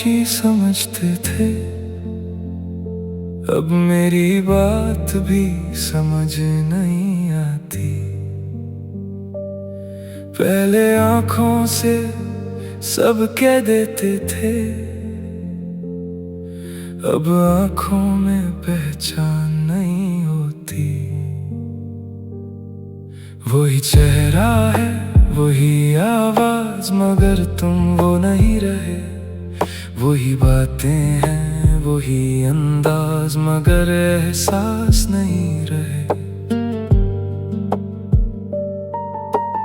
खामोशी समझते थे, अब मेरी बात भी समझ नहीं आती। पहले आंखों से सब कह देते थे, अब आंखों में पहचान नहीं होती। वही चेहरा है, वही आवाज, मगर तुम वो नहीं रहे। वही बातें हैं, वही अंदाज, मगर एहसास नहीं रहे।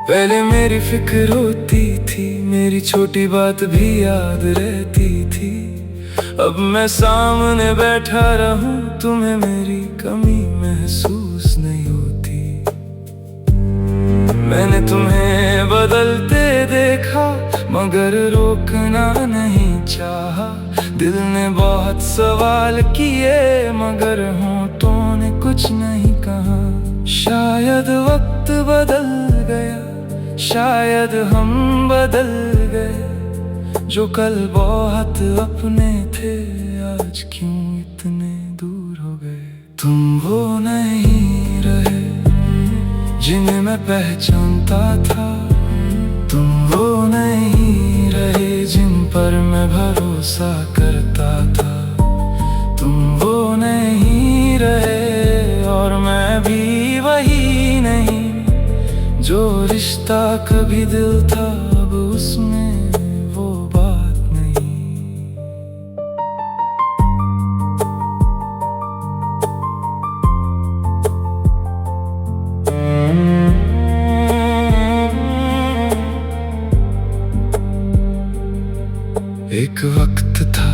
पहले मेरी फिक्र होती थी, मेरी छोटी बात भी याद रहती थी। अब मैं सामने बैठा रहूं, तुम्हें मेरी कमी महसूस नहीं होती। मैंने तुम्हें बदलते देखा, मगर रोकना नहीं चाहा। दिल ने बहुत सवाल किए, मगर होठों ने कुछ नहीं कहा। शायद वक्त बदल गया, शायद हम बदल गए। जो कल बहुत अपने थे, आज क्यों इतने दूर हो गए। तुम वो नहीं रहे जिन्हें मैं पहचानता था। तुम वो नहीं रहे जिन पर मैं भरोसा करता था। तुम वो नहीं रहे, और मैं भी वही नहीं जो रिश्ता कभी दिल था, अब उसमें वो बात नहीं। एक वक्त था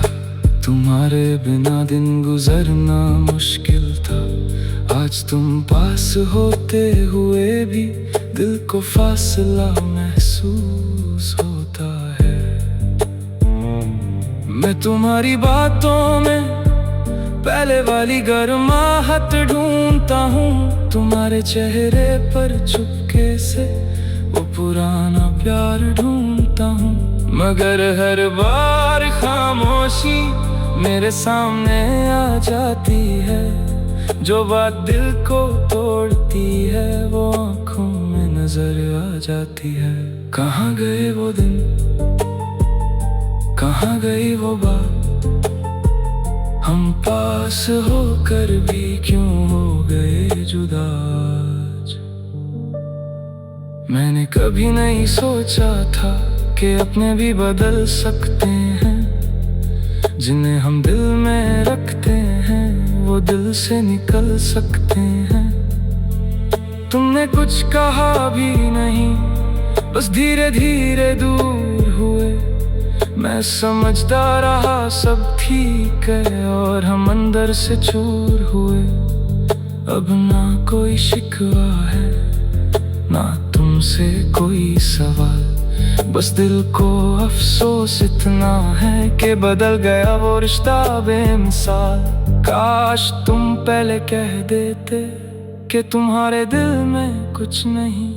तुम्हारे बिना दिन गुजरना मुश्किल था। आज तुम पास होते हुए भी दिल को फासला महसूस होता है। मैं तुम्हारी बातों में पहले वाली गर्माहट ढूंढता हूँ। तुम्हारे चेहरे पर चुपके से वो पुराना प्यार ढूंढता हूँ। मगर हर बार खामोशी मेरे सामने आ जाती है। जो बात दिल को तोड़ती है, वो आँखों में नजर आ जाती है। कहाँ गए वो दिन, कहाँ गई वो बात। हम पास होकर भी क्यों हो गए जुदा आज। मैंने कभी नहीं सोचा था कि अपने भी बदल सकते हैं। जिन्हें हम दिल में रखते हैं, वो दिल से निकल सकते हैं। तुमने कुछ कहा भी नहीं, बस धीरे धीरे दूर हुए। मैं समझता रहा सब ठीक है, और हम अंदर से चूर हुए। अब ना कोई शिकवा है, ना तुमसे कोई सवाल। बस दिल को अफसोस इतना है कि बदल गया वो रिश्ता बेमिसाल। काश तुम पहले कह देते कि तुम्हारे दिल में कुछ नहीं।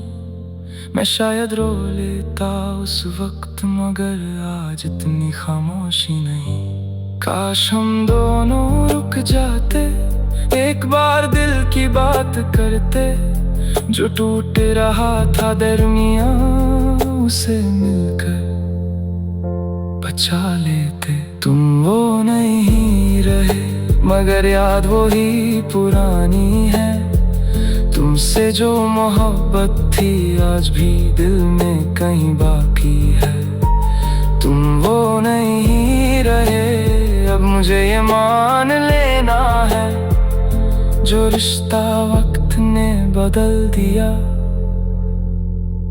मैं शायद रो लेता उस वक्त, मगर आज इतनी खामोशी नहीं। काश हम दोनों रुक जाते, एक बार दिल की बात करते। जो टूट रहा था दरमियां, उसे मिलकर बचा लेते। तुम वो नहीं रहे, मगर याद वो ही पुरानी है। तुमसे जो मोहब्बत थी, आज भी दिल में कहीं बाकी है। तुम वो नहीं रहे, अब मुझे ये मान लेना है। जो रिश्ता वक्त ने बदल दिया,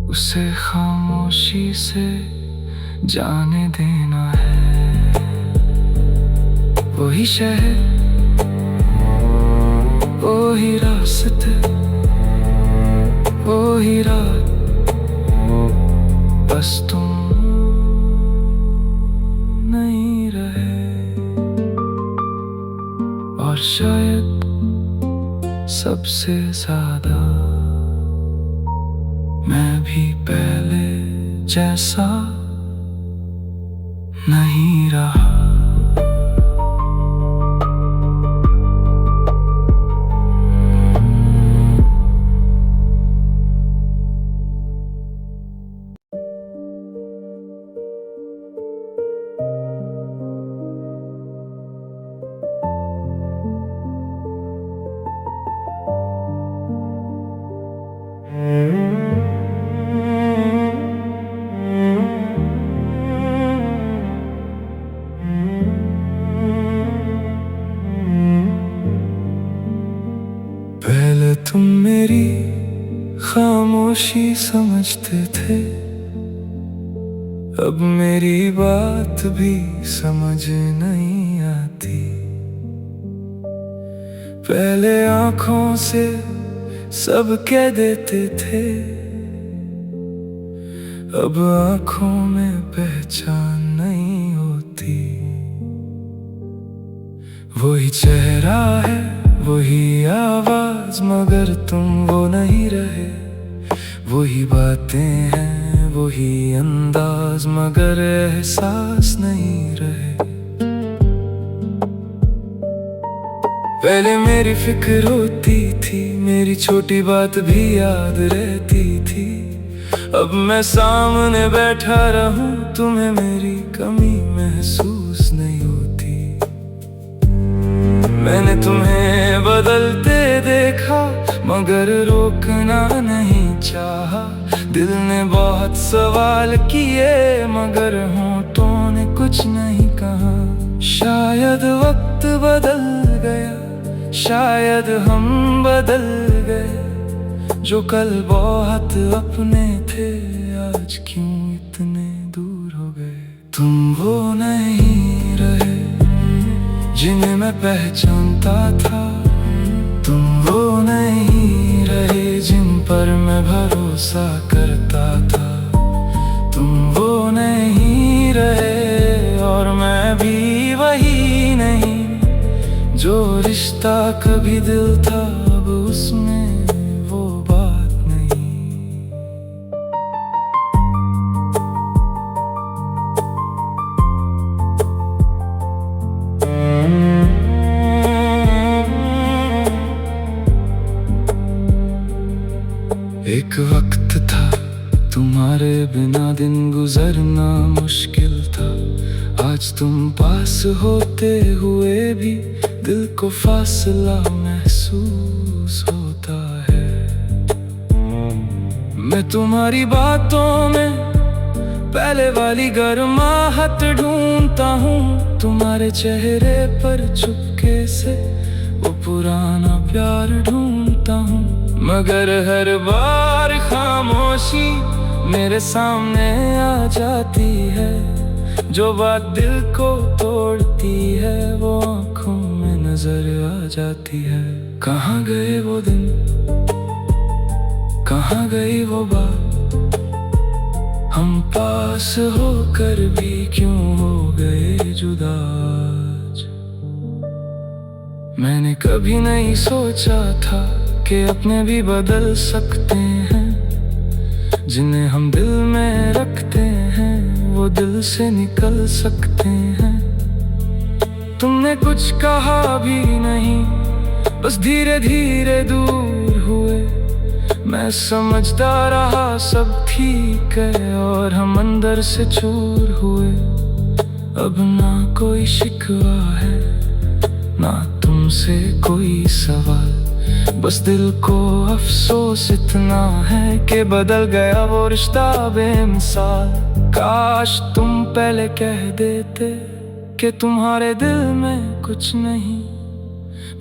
उसे खामोशी से जाने देना है। वही शहर, वही रास्ते, वही रात, बस तुम नहीं रहे। और शायद सबसे ज्यादा मैं भी पहले जैसा नहीं रहा। तुम मेरी खामोशी समझते थे, अब मेरी बात भी समझ नहीं आती। पहले आंखों से सब कह देते थे, अब आंखों में पहचान नहीं होती। वही चेहरा है, वही आवाज, मगर तुम वो नहीं रहे। वही बातें हैं, वही अंदाज, मगर एहसास नहीं रहे। पहले मेरी फिक्र होती थी, मेरी छोटी बात भी याद रहती थी। अब मैं सामने बैठा रहूं, तुम्हें मेरी कमी महसूस नहीं होती। मैंने तुम्हें बदलते देखा, मगर रोकना नहीं चाहा। दिल ने बहुत सवाल किए, मगर होठों ने कुछ नहीं कहा। शायद वक्त बदल गया, शायद हम बदल गए। जो कल बहुत अपने थे, आज क्यों इतने दूर हो गए। तुम वो नहीं रहे जिन्हें मैं पहचानता था। तुम वो नहीं रहे जिन पर मैं भरोसा करता था। तुम वो नहीं रहे और मैं भी वही नहीं। जो रिश्ता कभी दिल था, अब उसमें वो बात नहीं। एक वक्त था, तुम्हारे बिना दिन गुजरना मुश्किल था। आज तुम पास होते हुए भी दिल को फासला महसूस होता है। मैं तुम्हारी बातों में पहले वाली गर्माहट ढूंढता हूँ। तुम्हारे चेहरे पर चुपके से वो पुराना प्यार ढूंढता हूँ। मगर हर बार खामोशी मेरे सामने आ जाती है। जो बात दिल को तोड़ती है, वो आँखों में नजर आ जाती है। कहाँ गए वो दिन, कहाँ गई वो बात। हम पास होकर भी क्यों हो गए जुदा आज। मैंने कभी नहीं सोचा था कि अपने भी बदल सकते हैं। जिन्हें हम दिल में रखते हैं, वो दिल से निकल सकते हैं। तुमने कुछ कहा भी नहीं, बस धीरे धीरे दूर हुए। मैं समझता रहा सब ठीक है, और हम अंदर से चूर हुए। अब ना कोई शिकवा है, ना तुमसे कोई सवाल। बस दिल को अफसोस इतना है कि बदल गया वो रिश्ता बेमिसाल। काश तुम पहले कह देते कि तुम्हारे दिल में कुछ नहीं।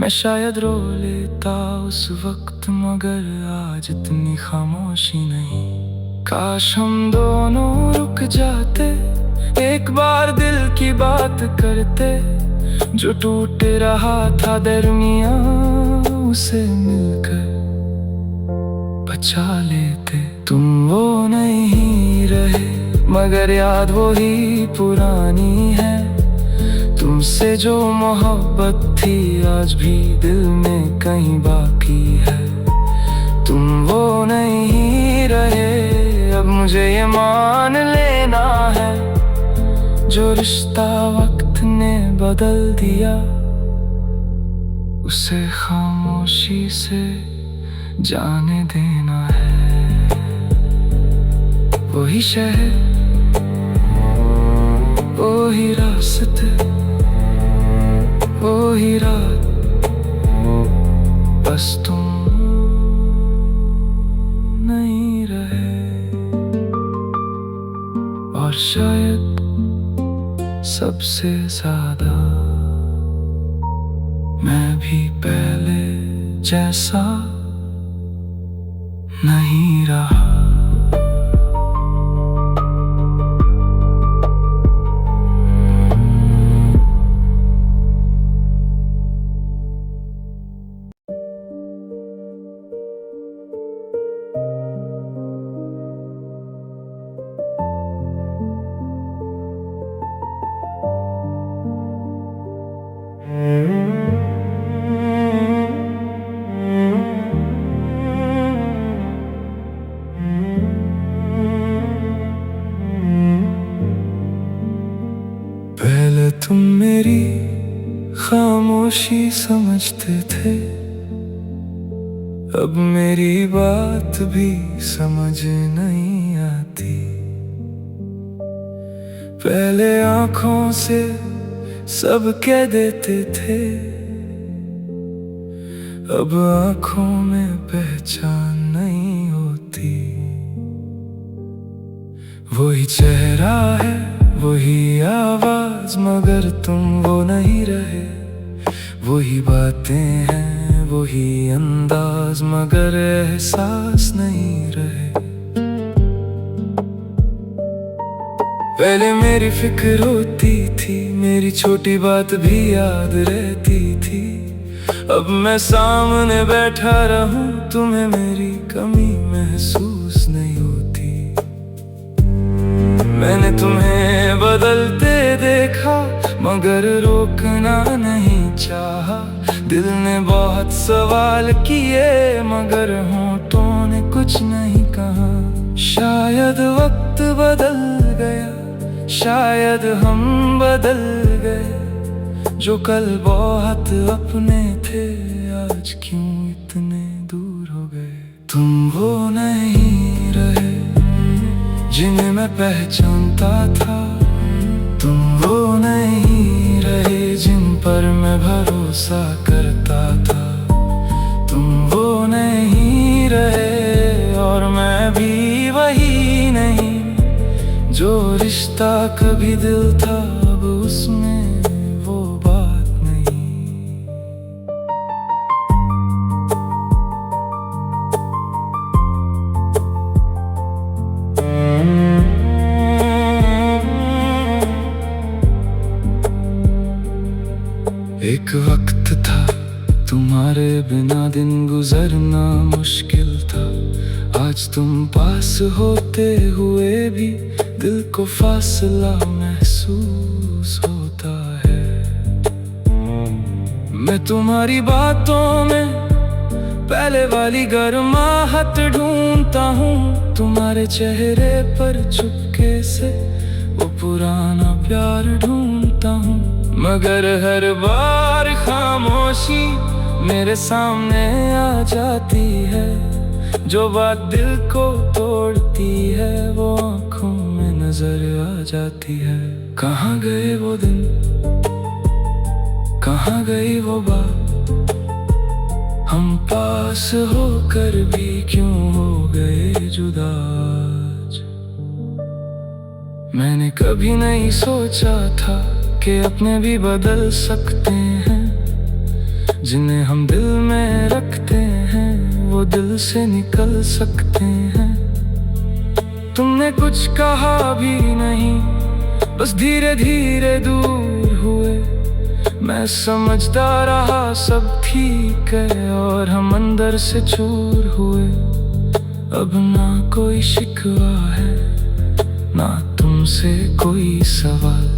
मैं शायद रो लेता उस वक्त, मगर आज इतनी खामोशी नहीं। काश हम दोनों रुक जाते, एक बार दिल की बात करते। जो टूट रहा था दरमियां, उसे मिलकर बचा लेते। तुम वो नहीं रहे, मगर याद वही पुरानी है। तुमसे जो मोहब्बत थी, आज भी दिल में कहीं बाकी है। तुम वो नहीं रहे, अब मुझे ये मान लेना है। जो रिश्ता वक्त ने बदल दिया, उसे खामोशी से जाने देना है। वही शहर, वही रास्ते, वही रात, बस तुम नहीं रहे। और शायद सबसे ज्यादा मैं भी पहले जैसा नहीं रहा। पहले तुम मेरी खामोशी समझते थे, अब मेरी बात भी समझ नहीं आती। पहले आंखों से सब कह देते थे, अब आंखों में पहचान नहीं होती। वही चेहरा है, वही आवाज, मगर तुम वो नहीं रहे। वही बातें हैं, वही अंदाज, मगर एहसास नहीं रहे। पहले मेरी फिक्र होती थी, मेरी छोटी बात भी याद रहती थी। अब मैं सामने बैठा रहूं, तुम्हें मेरी कमी महसूस नहीं होती। मैंने तुम्हें बदलते देखा, मगर रोकना नहीं चाहा। दिल ने बहुत सवाल किए, मगर होठों ने कुछ नहीं कहा। शायद वक्त बदल गया, शायद हम बदल गए। जो कल बहुत अपने थे, आज क्यों इतने दूर हो गए। तुम वो नहीं रहे जिन्हें मैं पहचानता था। तुम वो नहीं रहे जिन पर मैं भरोसा करता था। तुम वो नहीं रहे और मैं भी वही नहीं। जो रिश्ता कभी दिल था, अब उसमें वो बात नहीं। एक वक्त था, तुम्हारे बिना दिन गुजरना मुश्किल था। आज तुम पास होते हुए भी दिल को फासला महसूस होता है। मैं तुम्हारी बातों में पहले वाली गर्माहट ढूंढता हूँ। तुम्हारे चेहरे पर चुपके से वो पुराना प्यार ढूंढता हूँ। मगर हर बार खामोशी मेरे सामने आ जाती है। जो बात दिल को तोड़ती है, वो आँखों में नजर आ जाती है। कहाँ गए वो दिन, कहाँ गई वो बात। हम पास होकर भी क्यों हो गए जुदा आज। मैंने कभी नहीं सोचा था कि अपने भी बदल सकते हैं। जिन्हें हम दिल में रखते हैं, वो दिल से निकल सकते हैं। तुमने कुछ कहा भी नहीं, बस धीरे धीरे दूर हुए। मैं समझता रहा सब ठीक है, और हम अंदर से चूर हुए। अब ना कोई शिकवा है, ना तुमसे कोई सवाल।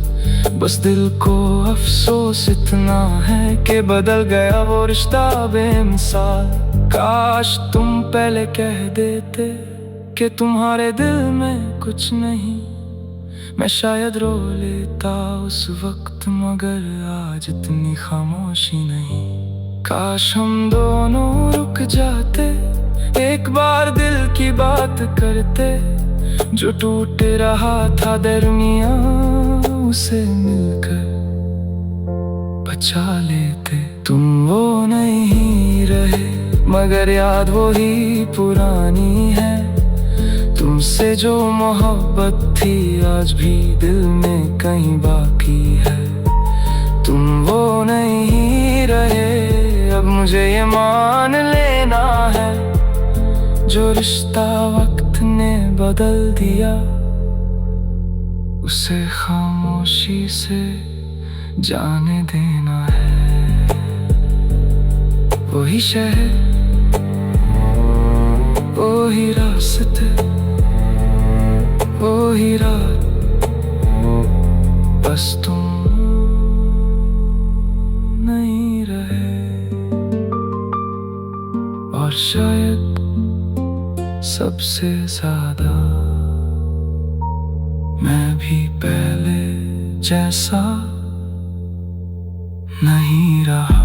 बस दिल को अफसोस इतना है कि बदल गया वो रिश्ता बेमिसाल। काश तुम पहले कह देते कि तुम्हारे दिल में कुछ नहीं। मैं शायद रो लेता उस वक्त, मगर आज इतनी खामोशी नहीं। काश हम दोनों रुक जाते, एक बार दिल की बात करते। जो टूट रहा था दरमियां, उसे मिलकर बचा लेते। तुम वो नहीं रहे, मगर याद वही पुरानी है। तुमसे जो मोहब्बत थी, आज भी दिल में कहीं बाकी है। तुम वो नहीं रहे, अब मुझे ये मान लेना है। जो रिश्ता वक्त ने बदल दिया, उसे खामोशी से जाने देना है। वही शहर, वही रास्ते, वही रात, बस तुम नहीं रहे। और शायद सबसे ज्यादा मैं भी पहले जैसा नहीं रहा।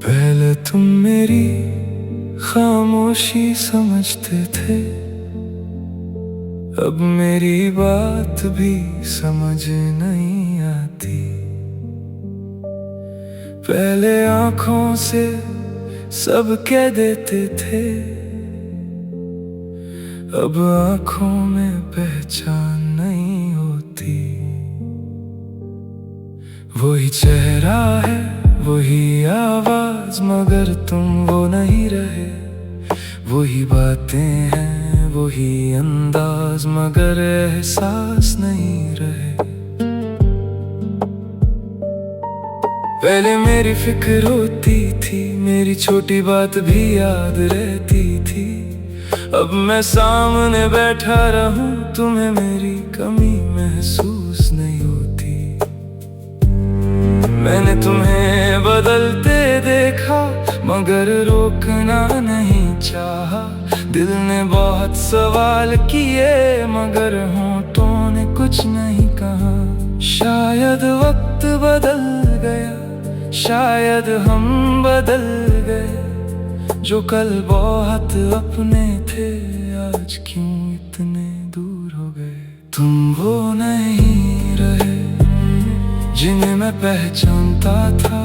पहले तुम मेरी खामोशी समझते थे, अब मेरी बात भी समझ नहीं आती। पहले आंखों से सब कह देते थे, अब आंखों में पहचान नहीं होती। वही चेहरा है, वही आवाज, मगर तुम वो नहीं रहे। वही बातें हैं, वही अंदाज, मगर एहसास नहीं रहे। पहले मेरी फिक्र होती थी, मेरी छोटी बात भी याद रहती थी। अब मैं सामने बैठा रहूं, तुम्हें मेरी कमी महसूस नहीं होती। मैंने तुम्हें बदलते देखा, मगर रोकना नहीं चाहा। दिल ने बहुत सवाल किए, मगर होठों ने कुछ नहीं कहा। शायद वक्त बदल गया, शायद हम बदल गए। जो कल बहुत अपने थे, आज क्यों इतने दूर हो गए। तुम वो नहीं रहे जिन्हें मैं पहचानता था।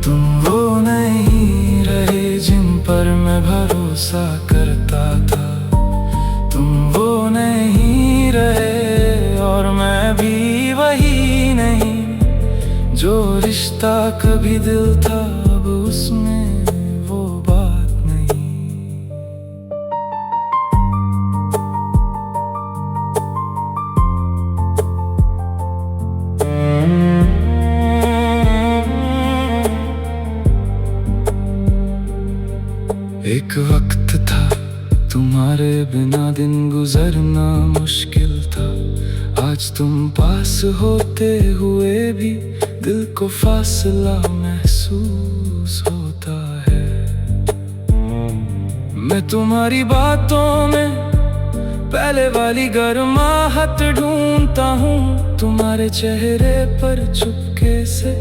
तुम वो नहीं रहे जिन पर मैं भरोसा करता था। तुम वो नहीं रहे और मैं भी वही नहीं। जो रिश्ता कभी दिल था, अब उसमें वो बात नहीं। एक वक्त था तुम्हारे बिना दिन गुजरना मुश्किल था। आज तुम पास होते हुए भी दिल को फासला महसूस होता है। मैं तुम्हारी बातों में पहले वाली गर्माहट ढूंढता हूँ। तुम्हारे चेहरे पर चुपके से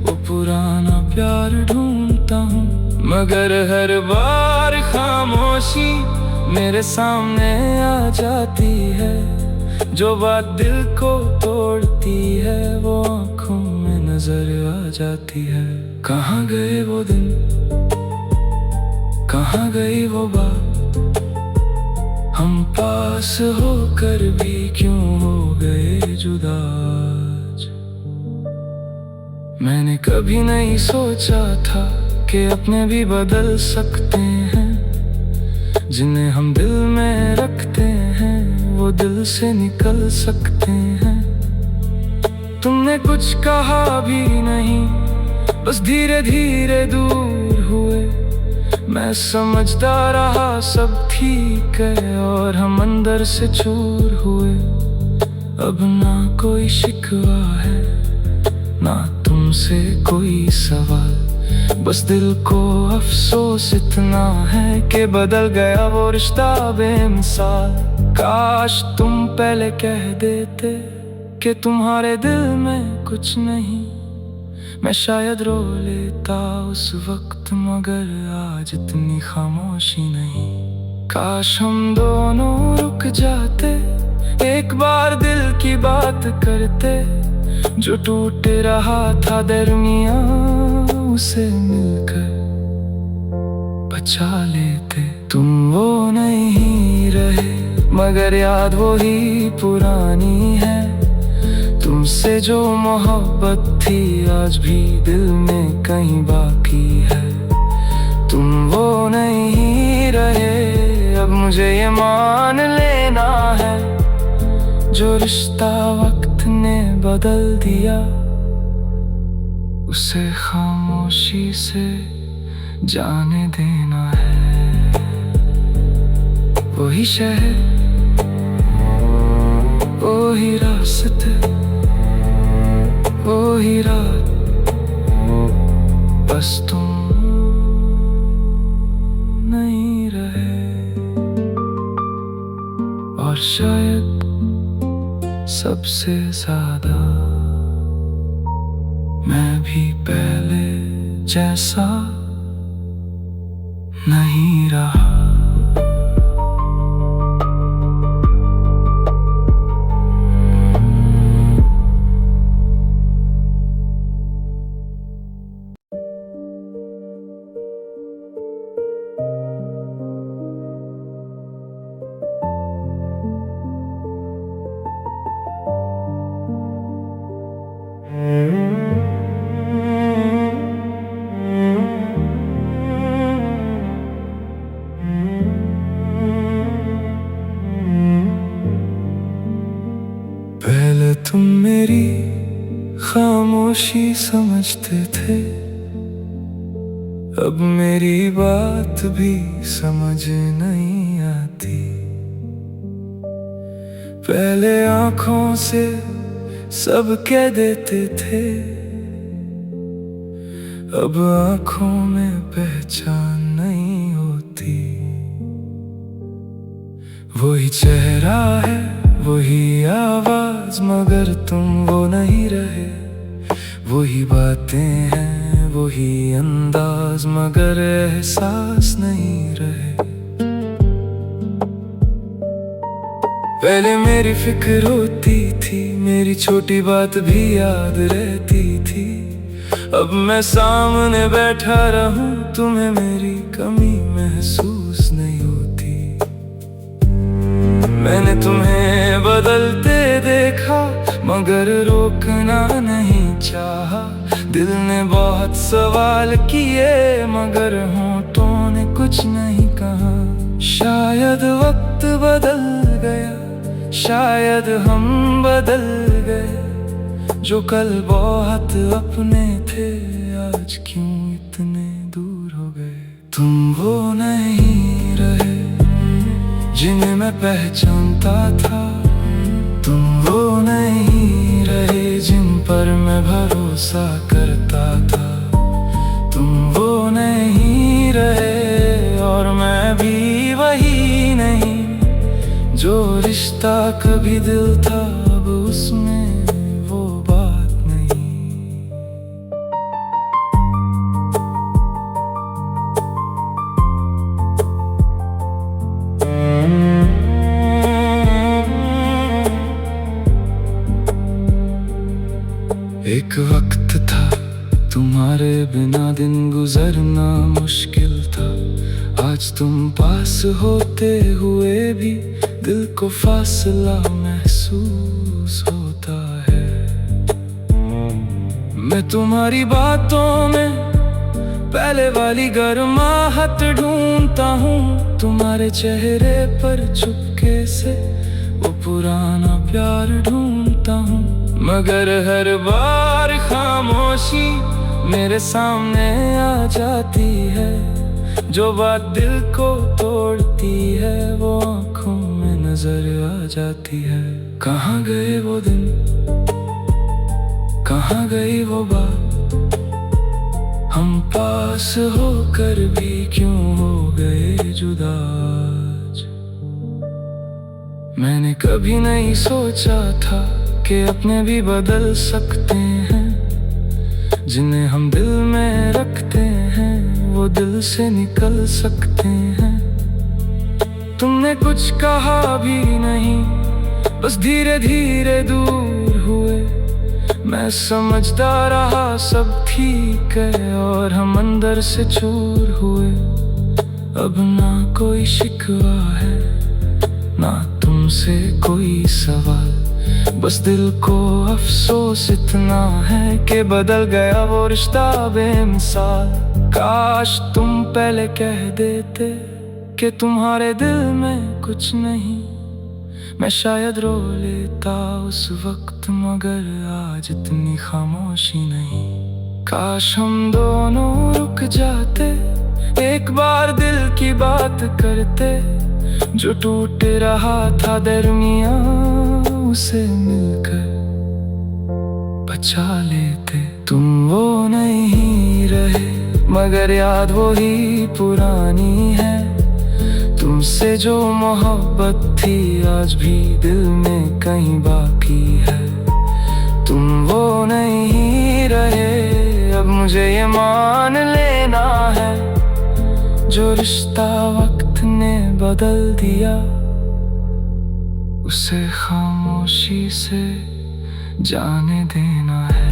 वो पुराना प्यार ढूंढता हूँ। मगर हर बार खामोशी मेरे सामने आ जाती है। जो बात दिल को तोड़ती है, वो आँखों में नजर आ जाती है। कहाँ गए वो दिन, कहाँ गई वो बात। हम पास होकर भी क्यों हो गए जुदा आज। मैंने कभी नहीं सोचा था कि अपने भी बदल सकते हैं। जिन्हें हम दिल में रखते हैं, वो दिल से निकल सकते हैं। तुमने कुछ कहा भी नहीं, बस धीरे धीरे दूर हुए। मैं समझता रहा सब ठीक है, और हम अंदर से चूर हुए। अब ना कोई शिकवा है, ना तुमसे कोई सवाल। बस दिल को अफसोस इतना है कि बदल गया वो रिश्ता बेमिसाल। काश तुम पहले कह देते कि तुम्हारे दिल में कुछ नहीं। मैं शायद रो लेता उस वक्त, मगर आज इतनी खामोशी नहीं। काश हम दोनों रुक जाते, एक बार दिल की बात करते, जो टूट रहा था दरमिया उसे मिलकर बचा लेते। तुम वो नहीं रहे, मगर याद वो ही पुरानी है। तुमसे जो मोहब्बत थी आज भी दिल में कहीं बाकी है। तुम वो नहीं रहे, अब मुझे ये मान लेना है, जो रिश्ता वक्त ने बदल दिया उसे खामोशी से जाने देना है। वही शहर, वही रास्ते, वही रात, बस तुम नहीं रहे। और शायद सबसे ज्यादा मैं भी पहले जैसा नहीं रहा। पहले तुम मेरी खामोशी समझते थे, अब मेरी बात भी समझ नहीं आती। पहले आंखों से सब कह देते थे, अब आंखों में पहचान नहीं होती। वही चेहरा है, वही आवाज, मगर तुम वो नहीं रहे। वही बातें हैं, वही अंदाज, मगर एहसास नहीं रहे। पहले मेरी फिक्र होती थी, मेरी छोटी बात भी याद रहती थी। अब मैं सामने बैठा रहूं, तुम्हें मेरी कमी महसूस नहीं होती। मैंने तुम्हें बदलते देखा, मगर रोकना नहीं चाहा। दिल ने बहुत सवाल किए, मगर होठों ने कुछ नहीं कहा। शायद वक्त बदल गया, शायद हम बदल गए। जो कल बहुत अपने थे, आज क्यों इतने दूर हो गए। तुम वो नहीं रहे जिन्हें मैं पहचानता था। तुम वो नहीं रहे जिन पर मैं भरोसा करता था। तुम वो नहीं रहे, और मैं भी वही नहीं, जो रिश्ता कभी दिल था अब उसमें वो बात नहीं। एक वक्त था तुम्हारे बिना दिन गुजरना मुश्किल था। आज तुम पास होते हुए भी दिल को फासला महसूस होता है। मैं तुम्हारी बातों में पहले वाली गर्माहट ढूंढता हूँ। तुम्हारे चेहरे पर चुपके से वो पुराना प्यार ढूंढता हूँ। मगर हर बार खामोशी मेरे सामने आ जाती है। जो बात दिल को तोड़ती है वो आँखों में नजर आ जाती है। कहाँ गए वो दिन, कहाँ गई वो बात, हम पास होकर भी क्यों हो गए जुदा आज। मैंने कभी नहीं सोचा था कि अपने भी बदल सकते हैं, जिन्हें हम दिल में रखते हैं वो दिल से निकल सकते हैं। तुमने कुछ कहा भी नहीं, बस धीरे धीरे दूर हुए। मैं समझता रहा सब ठीक है और हम अंदर से चूर हुए। अब ना कोई शिकवा है ना तुमसे कोई सवाल, बस दिल को अफसोस इतना है कि बदल गया वो रिश्ता बेमिसाल। काश तुम पहले कह देते कि तुम्हारे दिल में कुछ नहीं, मैं शायद रो लेता उस वक्त, मगर आज इतनी खामोशी नहीं। काश हम दोनों रुक जाते, एक बार दिल की बात करते, जो टूट रहा था दरमियां उसे मिलकर बचा लेते। तुम वो नहीं रहे मगर याद वही पुरानी है, तुमसे जो मोहब्बत थी आज भी दिल में कहीं बाकी है। तुम वो नहीं रहे, अब मुझे ये मान लेना है, जो रिश्ता वक्त ने बदल दिया उसे खामोशी से जाने देना है।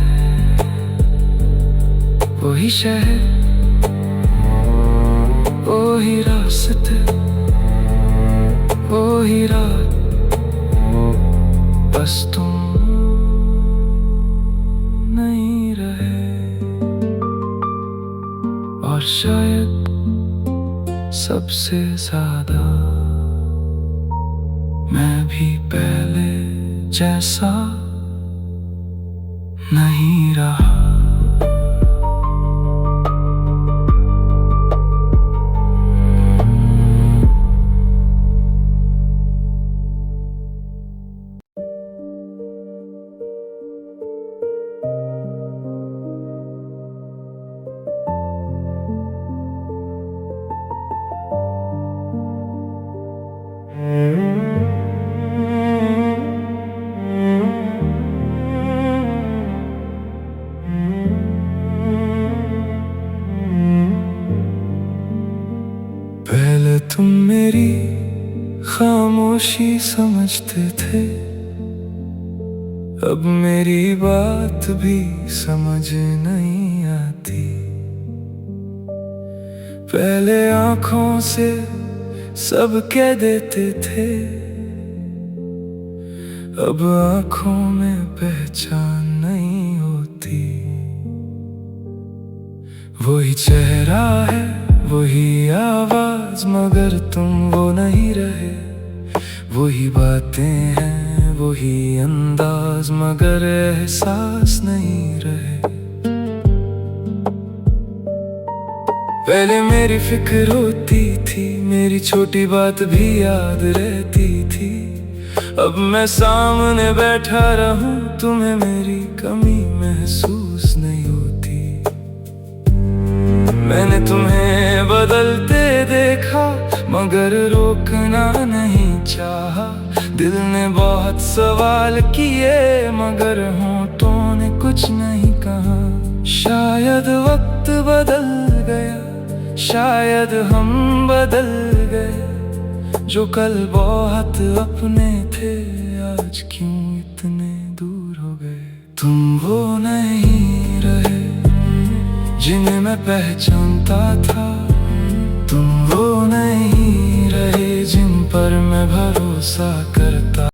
वही शहर, वही रास्ते, वही रात, बस तुम नहीं रहे। और शायद सबसे ज्यादा मैं भी पहले जैसा नहीं रहा। पहले तुम मेरी खामोशी समझते थे, अब मेरी बात भी समझ नहीं आती। पहले आँखों से सब कह देते थे, अब आँखों में पहचान नहीं होती। वही चेहरा है, वही आवाज, मगर तुम वो नहीं रहे। वही बातें हैं, वही अंदाज, मगर एहसास नहीं रहे। पहले मेरी फिक्र होती थी, मेरी छोटी बात भी याद रहती थी। अब मैं सामने बैठा रहूं, तुम्हें मेरी कमी महसूस नहीं होती। मैंने तुम्हें बदलते देखा मगर रोकना नहीं चाहा। दिल ने बहुत सवाल किए मगर होठों ने कुछ नहीं कहा। शायद वक्त बदल गया, शायद हम बदल गए। जो कल बहुत अपने थे आज क्यों इतने दूर हो गए। तुम वो नहीं रहे जिन्हें मैं पहचानता था, तुम वो नहीं रहे जिन पर मैं भरोसा